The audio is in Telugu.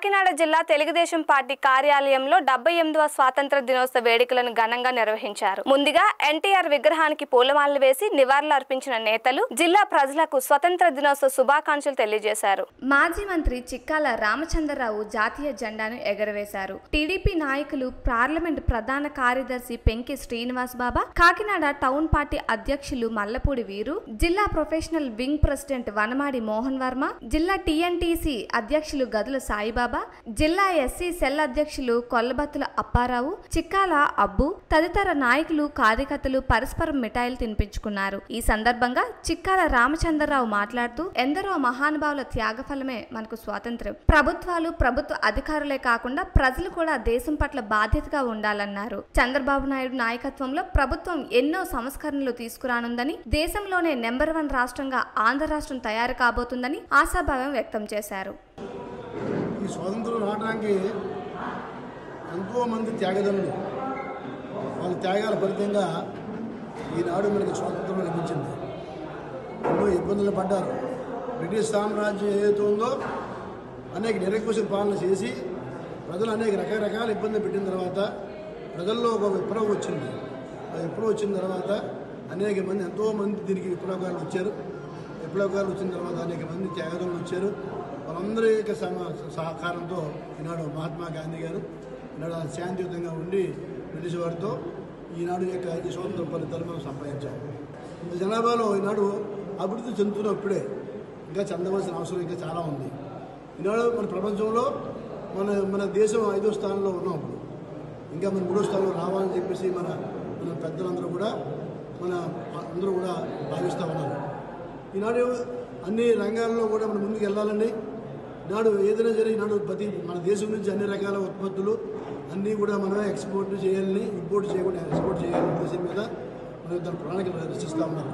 కాకినాడ జిల్లా తెలుగుదేశం పార్టీ కార్యాలయంలో 78వ స్వాతంత్ర దినోత్సవ వేడుకలను ఘనంగా నిర్వహించారు. ముందుగా ఎన్టీఆర్ విగ్రహానికి పూలమాలలు వేసి నివాళులు అర్పించిన నేతలు జిల్లా ప్రజలకు స్వతంత్ర దినోత్సవ శుభాకాంక్షలు తెలియజేశారు. మాజీ మంత్రి చిక్కాల రామచంద్రరావు జాతీయ జెండాను ఎగరవేశారు. టీడీపీ నాయకులు, పార్లమెంట్ ప్రధాన కార్యదర్శి పెంకి శ్రీనివాస్ బాబా, కాకినాడ టౌన్ పార్టీ అధ్యక్షులు మల్లపూడి వీరు, జిల్లా professional wing president Vanamadi Mohan Varma, జిల్లా టీఎన్టీసీ అధ్యక్షులు గదుల సాయిబాబా, జిల్లా ఎస్సీ సెల్ అధ్యక్షులు కొల్లబత్తుల అప్పారావు, చిక్కాల అబ్బు తదితర నాయకులు, కార్యకర్తలు పరస్పరం మిఠాయిలు తినిపించుకున్నారు. ఈ సందర్భంగా చిక్కాల రామచంద్రరావు మాట్లాడుతూ, ఎందరో మహానుభావుల త్యాగఫలమే మనకు స్వాతంత్ర్యం. ప్రభుత్వాలు, ప్రభుత్వ అధికారులే కాకుండా ప్రజలు కూడా దేశం పట్ల బాధ్యతగా ఉండాలన్నారు. చంద్రబాబు నాయుడు నాయకత్వంలో ప్రభుత్వం ఎన్నో సంస్కరణలు తీసుకురానుందని, దేశంలోనే నెంబర్ 1 రాష్ట్రంగా ఆంధ్ర రాష్ట్రం తయారు కాబోతుందని ఆశాభావం వ్యక్తం చేశారు. ఈ స్వాతంత్రం రావడానికి ఎంతోమంది త్యాగదనులు, వాళ్ళ త్యాగాల ఫలితంగా ఈనాడు మనకి స్వాతంత్రం లభించింది. ఎన్నో ఇబ్బందులు పడ్డారు. బ్రిటిష్ సామ్రాజ్యం ఏదైతే ఉందో అనేక నిరంకుశ పాలన చేసి ప్రజలు అనేక రకరకాల ఇబ్బందులు పెట్టిన తర్వాత ప్రజల్లో ఒక విప్లవం వచ్చింది. ఆ విప్లవం వచ్చిన తర్వాత అనేక మంది, ఎంతోమంది దీనికి విప్లవకారులు వచ్చారు. విప్లవకారులు వచ్చిన తర్వాత అనేక మంది త్యాగదనులు వచ్చారు. వాళ్ళందరి యొక్క సహకారంతో ఈనాడు మహాత్మా గాంధీ గారు ఈనాడు శాంతియుతంగా ఉండి బ్రిటిష్ వారితో ఈనాడు యొక్క ఈ స్వాతంత్ర ఫలితాలు మనం సంపాదించాం. ఇంత జనాభాలో ఈనాడు అభివృద్ధి చెందుతున్నప్పుడే ఇంకా చెందవలసిన అవసరం ఇంకా చాలా ఉంది. ఈనాడు మన ప్రపంచంలో మన దేశం 5వ స్థానంలో ఉన్నాం. ఇప్పుడు ఇంకా మన 3వ స్థానంలో రావాలని చెప్పేసి మన పెద్దలందరూ కూడా అందరూ కూడా భావిస్తూ ఉన్నారు. ఈనాడు అన్ని రంగాల్లో కూడా మనం ముందుకు వెళ్ళాలని, ఈనాడు ఏదైనా సరే ఈనాడు మన దేశం నుంచి అన్ని రకాల ఉత్పత్తులు అన్నీ కూడా మనమే ఎక్స్పోర్ట్ చేయాలని, ఇంపోర్ట్ చేయకుండా ఎక్స్పోర్ట్ చేయాలని దేశం మీద మనం దాని ప్రణాళికలు రచిస్తూ ఉన్నారు.